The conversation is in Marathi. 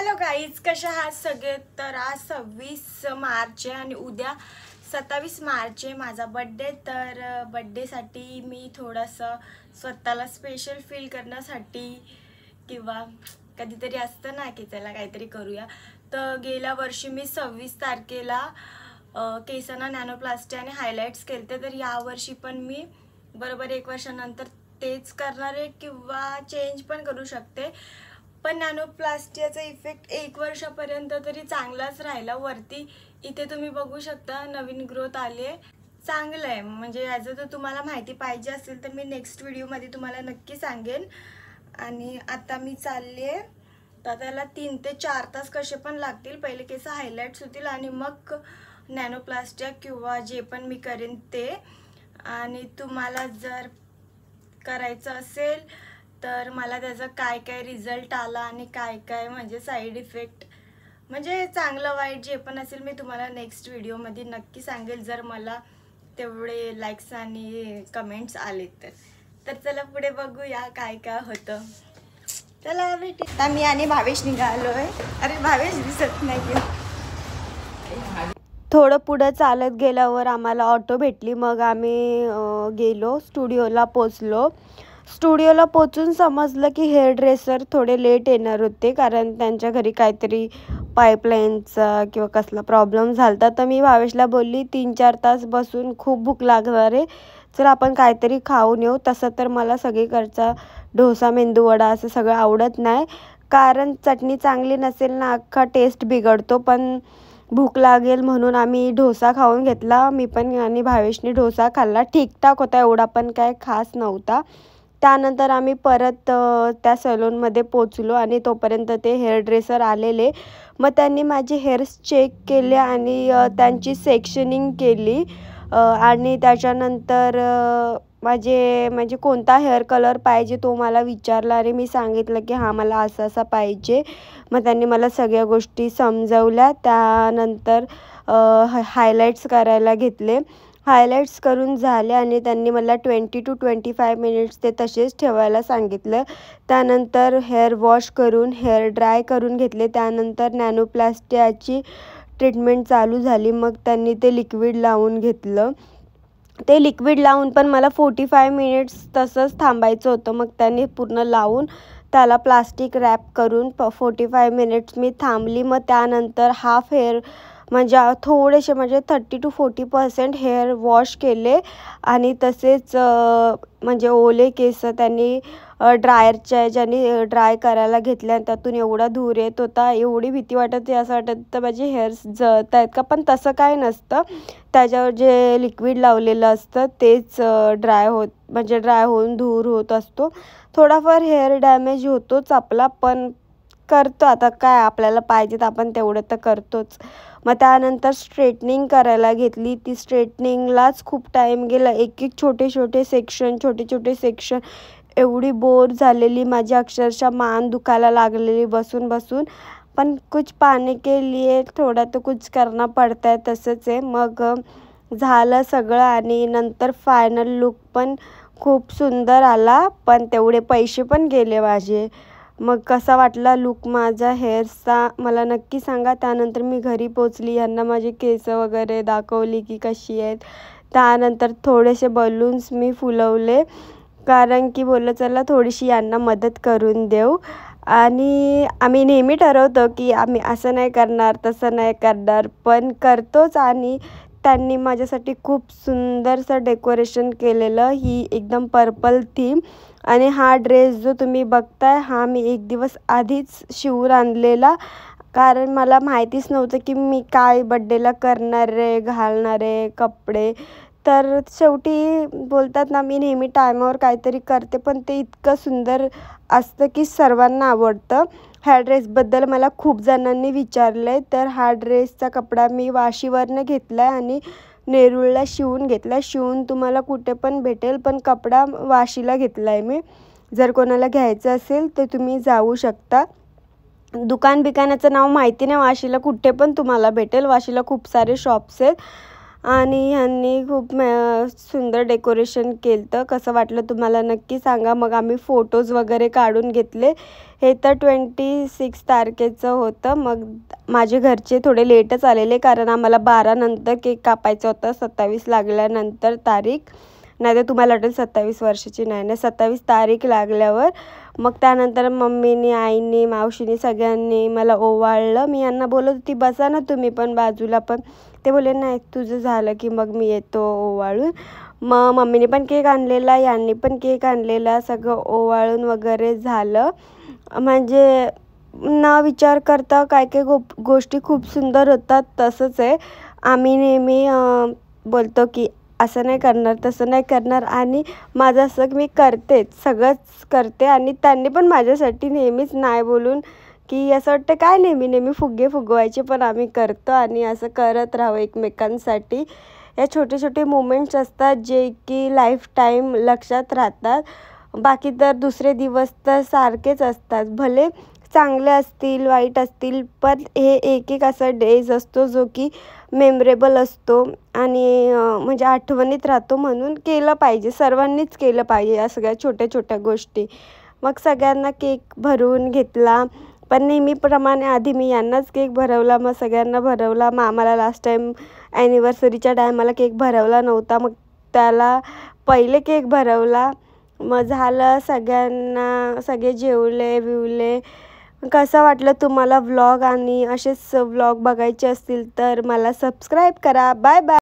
हॅलो गाईज, कशा आहात सगळे। तर आज 26 मार्च आहे आणि उद्या 27 मार्च आहे माझा बर्थडे। तर बर्थडेसाठी मी थोडंसं स्वतःला स्पेशल फील करण्यासाठी किंवा कधीतरी असतं ना की चला काहीतरी करूया, तर गेल्या वर्षी मी 26 तारखेला केसांना नॅनोप्लास्टी आणि हायलाइट्स केलते। तर यावर्षी पण मी बरोबर 1 वर्षानंतर तेच करणार आहे किंवा चेंज पण करू शकते। पण नॅनोप्लास्टियाचा इफेक्ट 1 वर्षापर्यंत तरी चांगलाच राहिला। वरती इथे तुम्ही बघू शकता नवीन ग्रोथ आली आहे, चांगलं आहे। म्हणजे याचं जर तुम्हाला माहिती पाहिजे असेल तर मी नेक्स्ट व्हिडिओमध्ये तुम्हाला नक्की सांगेन। आणि आता मी चालली आहे, तर त्याला 3 ते 4 तास कसे पण लागतील। पहिले केस हायलाइट्स होतील आणि मग नॅनोप्लास्टिया किंवा जे पण मी करेन ते। आणि तुम्हाला जर करायचं असेल तर मला त्याचा काय काय रिझल्ट आला आणि काय काय म्हणजे साईड इफेक्ट म्हणजे चांगलं वाईट जे पण असेल मी तुम्हाला नेक्स्ट व्हिडिओमध्ये नक्की सांगेल, जर मला तेवढे लाईक्स आणि कमेंट्स आले तर चला पुढे बघूया काय काय होतं। चला भेटू। आता मी आणि भावेश निघालोय। अरे भावेश दिसत नाही। थोडं पुढं चालत गेल्यावर आम्हाला ऑटो भेटली, मग आम्ही गेलो स्टुडिओला पोचलो। स्टुडिओला पोचून समजलं की हेअर ड्रेसर थोडे लेट येणार होते, कारण त्यांच्या घरी काहीतरी पाईपलाईनचा किंवा कसला प्रॉब्लेम झाला। तर मी भावेशला बोलली 3-4 तास बसून खूप भूक लागणार आहे, चल आपण काहीतरी खाऊन येऊ। तसं तर मला सगळीकडचा डोसा मेंदूवडा असं सगळं आवडत नाही, कारण चटणी चांगली नसेल ना अख्खा टेस्ट बिघडतो। पण भूक लागेल म्हणून आम्ही डोसा खाऊन घेतला। मी पण आणि भावेशने डोसा खाल्ला, ठीकठाक होता, एवढा पण काय खास नव्हता। त्यानंतर आम्ही परत त्या सलूनमध्ये पोचलो आणि तोपर्यंत ते हेअर ड्रेसर आलेले। मग त्यांनी माझे हेअर्स चेक केले आणि त्यांची सेक्शनिंग केली आणि त्याच्यानंतर माझे म्हणजे कोणता हेअर कलर पाहिजे तो मला विचारला आणि मी सांगितलं की हां मला असा असा पाहिजे। मग त्यांनी मला सगळ्या गोष्टी समजवल्या। त्यानंतर हायलाइट्स करायला घेतले। हायलाइट्स करून झाले आणि त्यांनी मला 20 to 25 मिनिट्स ते तसेच ठेवायला सांगितलं। त्यानंतर हेअर वॉश करून हेअर ड्राय करून घेतले। त्यानंतर नॅनोप्लास्टियाची ट्रीटमेंट चालू झाली। मग त्यांनी ते लिक्विड लावून घेतलं। ते लिक्विड लावून पण मला 45 मिनिट्स तसंच थांबायचं होतं। मग त्यांनी पूर्ण लावून त्याला प्लास्टिक रॅप करून 45 मिनिट्स मी थांबली। मग त्यानंतर हाफ हेअर म्हणजे थोडेसे म्हणजे 30 to 40% हेअर वॉश केले आणि तसेच म्हणजे ओले केस त्यांनी ड्रायरच्या ह्याच्याने ड्राय करायला घेतले आणि त्यातून एवढा धूर येत होता, एवढी भीती वाटत होती, असं वाटत होतं माझे हेअर्स जळत आहेत का। पण तसं काय नसतं, त्याच्यावर जे लिक्विड लावलेलं असतं तेच ड्राय होऊन धूर होत असतो। थोडाफार हेअर डॅमेज होतोच आपला, पण करतो आता काय, आपल्याला पाहिजे तर आपण तेवढं तर करतोच। मग त्यानंतर स्ट्रेटनिंग करायला घेतली। ती स्ट्रेटनिंगलाच खूप टाईम गेला, एक छोटे छोटे सेक्शन एवढी बोर झालेली माझी, अक्षरशः मान दुखायला लागलेली बसून बसून। पण कुछ पाने के लिए थोड़ा तो कुछ करना पड़ता है, तसंच आहे। मग झालं सगळं आणि नंतर फायनल लुक पण खूप सुंदर आला, पण तेवढे पैसे पण गेले माझे। मग कसा वाटला लुक माझा हेअर्सचा मला नक्की सांगा। त्यानंतर मी घरी पोचली, यांना माझे केस वगैरे दाखवली की कशी आहेत। त्यानंतर थोडेसे बलून्स मी फुलवले, कारण की बोललं चला थोडीशी यांना मदत करून देऊ। आणि आम्ही नेहमी ठरवतो की आम्ही असं नाही करणार तसं नाही करणार, पण करतोच। आणि त्यांनी माझ्यासाठी खूप सुंदरसं डेकोरेशन केलेलं, ही एकदम पर्पल थीम। आणि हा ड्रेस जो तुम्ही बघताय हा मी 1 दिवस आधीच शिवून आणलेला, कारण मला माहितीच नव्हतं की मी काय बड्डेला करणार आहे, घालणार आहे कपडे। तर शेवटी बोलतात ना, मी नेहमी टायमावर काहीतरी करते, पण ते इतकं सुंदर असतं की सर्वांना आवडतं। ह्या ड्रेसबद्दल मला खूप जणांनी विचारलं आहे, तर हा ड्रेसचा कपडा मी वाशीवरनं घेतला आहे आणि नेरूळला शिवून घेतला आहे। शिवून तुम्हाला कुठे पण भेटेल, पण कपडा वाशीला घेतला आहे मी। जर कोणाला घ्यायचं असेल तर तुम्ही जाऊ शकता। दुकानाचं नाव माहिती नाही, वाशीला कुठे पण तुम्हाला भेटेल, वाशीला खूप सारे शॉप्स आहेत। आणि ह्यांनी खूप सुंदर डेकोरेशन केलं होतं. कसं वाटलं तुम्हाला नक्की सांगा. मग आम्ही फोटोज वगैरे काढून घेतले. हे तर 26 तारखेचं होतं. मग माझे घरचे थोडे लेटच आलेले, कारण आम्हाला 12 नंतर केक कापायचा होता. 27 लागल्यानंतर तारीख, नाही तर तुम्हाला वाटेल 27 वर्षाची नाही, 27 तारीख लागल्यावर मग त्यानंतर मम्मीनी, आईनी, मावशीनी सगळ्यांनी मला ओवाळलं. मी यांना बोलत होती बसा ना तुम्ही पण बाजूला, पण ते बोलले नाही तुझं झालं की मग मी येतो ओवाळून. मग मम्मीने पण केक आणलेला, यांनी पण केक आणलेला, सगळं ओवाळून वगैरे झालं. म्हणजे न विचार करता काय काय गोष्टी खूप सुंदर होतात. तसंच आहे, आम्ही नेहमी बोलतो की असं नाही करणार, तसं नाही करणार, आणि माझं असं मी करतेच, सगळंच करते. आणि त्यांनी पण माझ्यासाठी नेहमीच नाही बोलून की असं वाटतं काय नेहमी नेहमी फुगे फुगवायचे, पण आम्ही करतो आणि असं करत राहू एकमेकांसाठी. या छोटे छोटे मोमेंट्स असतात जे की लाईफ टाईम लक्षात राहतात. बाकी तर दुसरे दिवस तर सारखेच असतात, भले चांगले असतील वाईट असतील, पण हे एक एक असा डेज असतो जो की मेमरेबल असतो आणि म्हणजे आठवणीत राहतो. म्हणून केलं पाहिजे, सर्वांनीच केलं पाहिजे या सगळ्या छोट्या छोट्या गोष्टी. मग सगळ्यांना केक भरवून घेतला, पण नेहमीप्रमाणे आधी मी यांनाच केक भरवला, मग सगळ्यांना भरवला. मग आम्हाला लास्ट टाईम ॲनिव्हर्सरीच्या टायमाला केक भरवला नव्हता, मग त्याला पहिले केक भरवला. मग झालं, सगळ्यांना, सगळे जेवले बिवले. कसं वाटलं तुम्हाला व्लॉग, आणि असेच व्लॉग बघायचे असतील तर मला सबस्क्राईब करा. Bye bye.